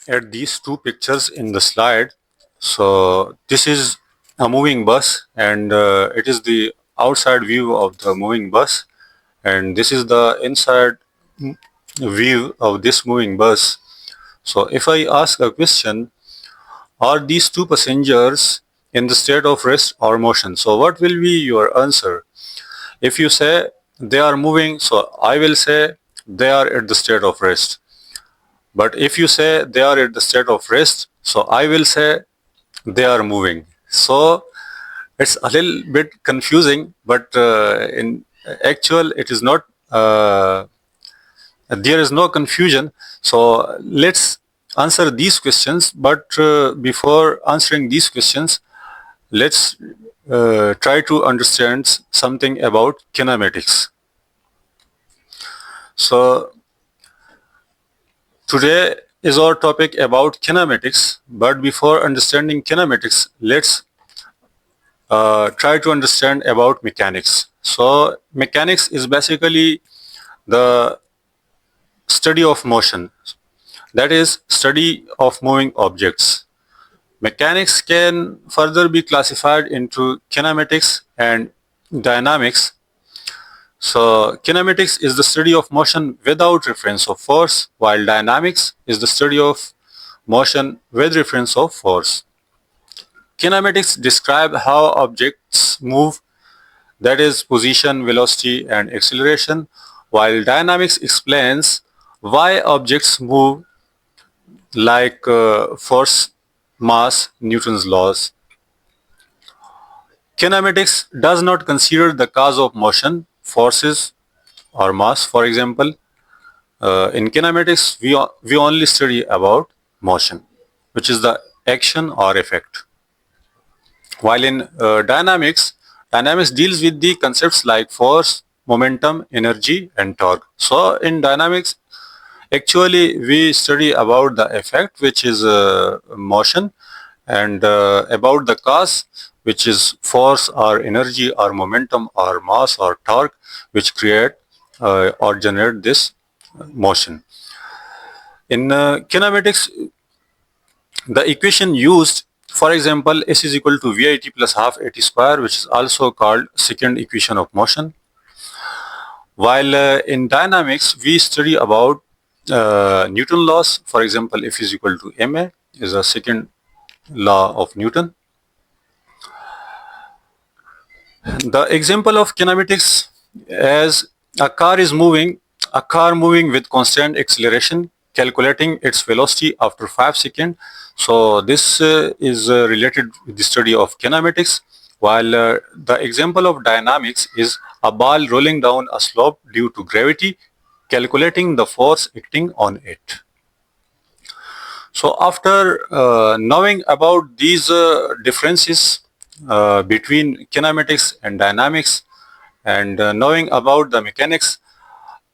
at these two pictures in the slide. So this is a moving bus, and it is the outside view of the moving bus, and this is the inside view of this moving bus. So if I ask a question, are these two passengers in the state of rest or motion? So what will be your answer? If you say they are moving, so I will say they are at the state of rest. But if you say they are at the state of rest, so I will say they are moving. So it's a little bit confusing, but in actual it is not. There is no confusion. So let's answer these questions. But before answering these questions, let's try to understand something about kinematics. So today is our topic about kinematics, but before understanding kinematics, let's try to understand about mechanics. So mechanics is basically the study of motion, that is study of moving objects. Mechanics can further be classified into kinematics and dynamics. So kinematics is the study of motion without reference of force, while dynamics is the study of motion with reference of force. Kinematics describe how objects move, that is position, velocity, and acceleration, while dynamics explains why objects move, like force, mass, Newton's laws. Kinematics does not consider the cause of motion, forces, or mass. For example, in kinematics, we only study about motion, which is the action or effect. While in dynamics deals with the concepts like force, momentum, energy, and torque. So in dynamics, actually we study about the effect, which is motion, and about the cause, which is force or energy or momentum or mass or torque, which create or generate this motion. In kinematics, the equation used, for example, S is equal to VIT plus half AT square, which is also called second equation of motion. While in dynamics, we study about Newton laws. For example, F is equal to ma is a second law of Newton. The example of kinematics as a car moving with constant acceleration, calculating its velocity after 5 seconds. So this is related with the study of kinematics, while the example of dynamics is a ball rolling down a slope due to gravity, calculating the force acting on it. So after knowing about these differences between kinematics and dynamics, and knowing about the mechanics,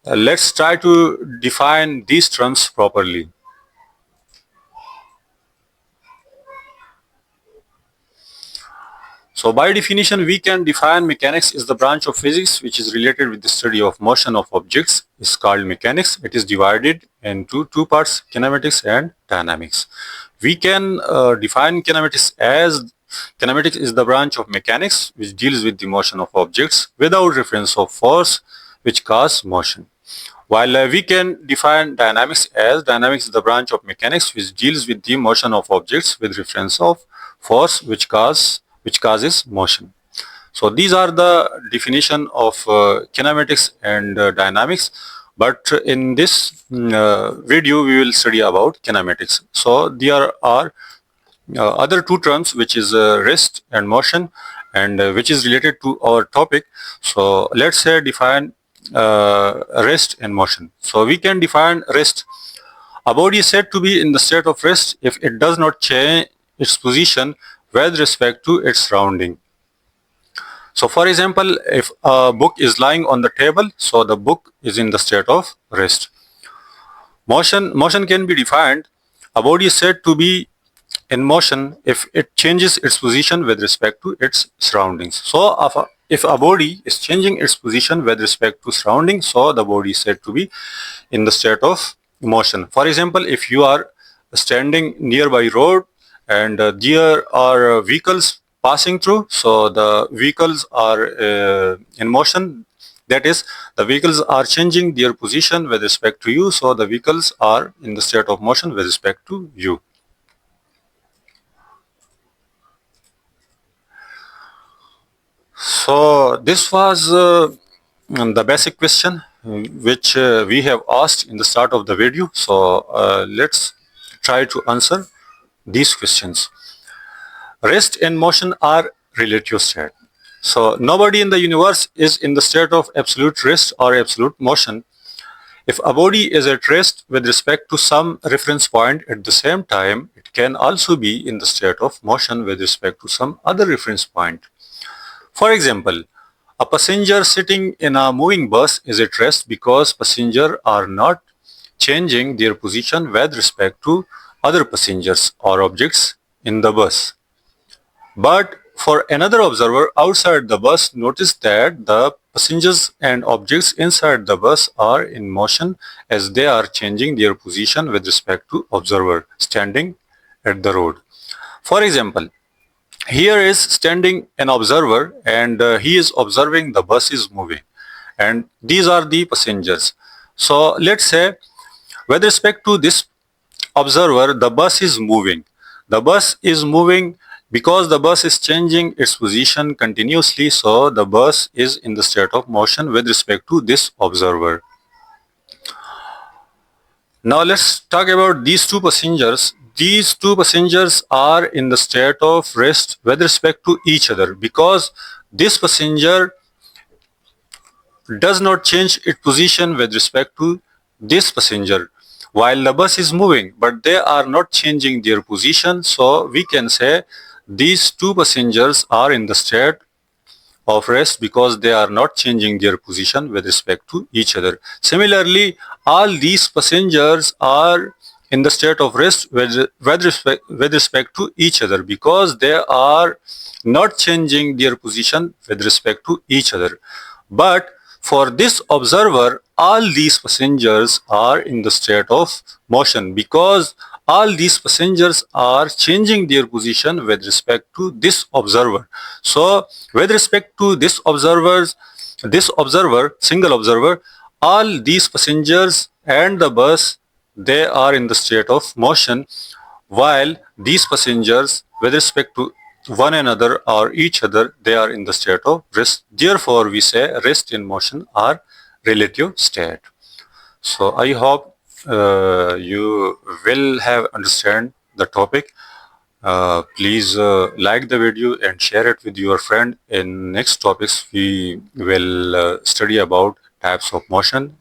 let's try to define these terms properly. So by definition, we can define mechanics is the branch of physics which is related with the study of motion of objects. It's called mechanics. It is divided into two parts, kinematics and dynamics. We can define kinematics is the branch of mechanics which deals with the motion of objects without reference of force which cause motion. While we can define dynamics as dynamics is the branch of mechanics which deals with the motion of objects with reference of force which causes motion. So these are the definition of kinematics and dynamics. But in this video, we will study about kinematics. So there are other two terms, which is rest and motion, and which is related to our topic. So let's say define rest and motion. So we can define rest. A body is said to be in the state of rest if it does not change its position with respect to its surrounding. So for example, if a book is lying on the table, so the book is in the state of rest. Motion can be defined. A body is said to be in motion if it changes its position with respect to its surroundings. So if a body is changing its position with respect to surroundings, so the body is said to be in the state of motion. For example, if you are standing nearby road and there are vehicles passing through, so the vehicles are in motion. That is, the vehicles are changing their position with respect to you, so the vehicles are in the state of motion with respect to you. So this was the basic question which we have asked in the start of the video. So let's try to answer these questions. Rest and motion are relative state. So nobody in the universe is in the state of absolute rest or absolute motion. If a body is at rest with respect to some reference point at the same time, it can also be in the state of motion with respect to some other reference point. For example, a passenger sitting in a moving bus is at rest because passengers are not changing their position with respect to other passengers or objects in the bus. But for another observer outside the bus, notice that the passengers and objects inside the bus are in motion as they are changing their position with respect to observer standing at the road. For example, here is standing an observer and he is observing the bus is moving and these are the passengers. So let's say with respect to this observer, the bus is moving. The bus is moving because the bus is changing its position continuously, so the bus is in the state of motion with respect to this observer. Now let's talk about these two passengers. These two passengers are in the state of rest with respect to each other because this passenger does not change its position with respect to this passenger while the bus is moving, but they are not changing their position, so we can say these two passengers are in the state of rest because they are not changing their position with respect to each other. Similarly, all these passengers are in the state of rest with respect to each other because they are not changing their position with respect to each other. But for this observer, all these passengers are in the state of motion because all these passengers are changing their position with respect to this observer. So with respect to this observer, single observer, all these passengers and the bus, they are in the state of motion, while these passengers with respect to one another or each other, they are in the state of rest. Therefore, we say rest and motion are relative state. So I hope you will have understand the topic. Please like the video and share it with your friend. In next topics, we will study about types of motion.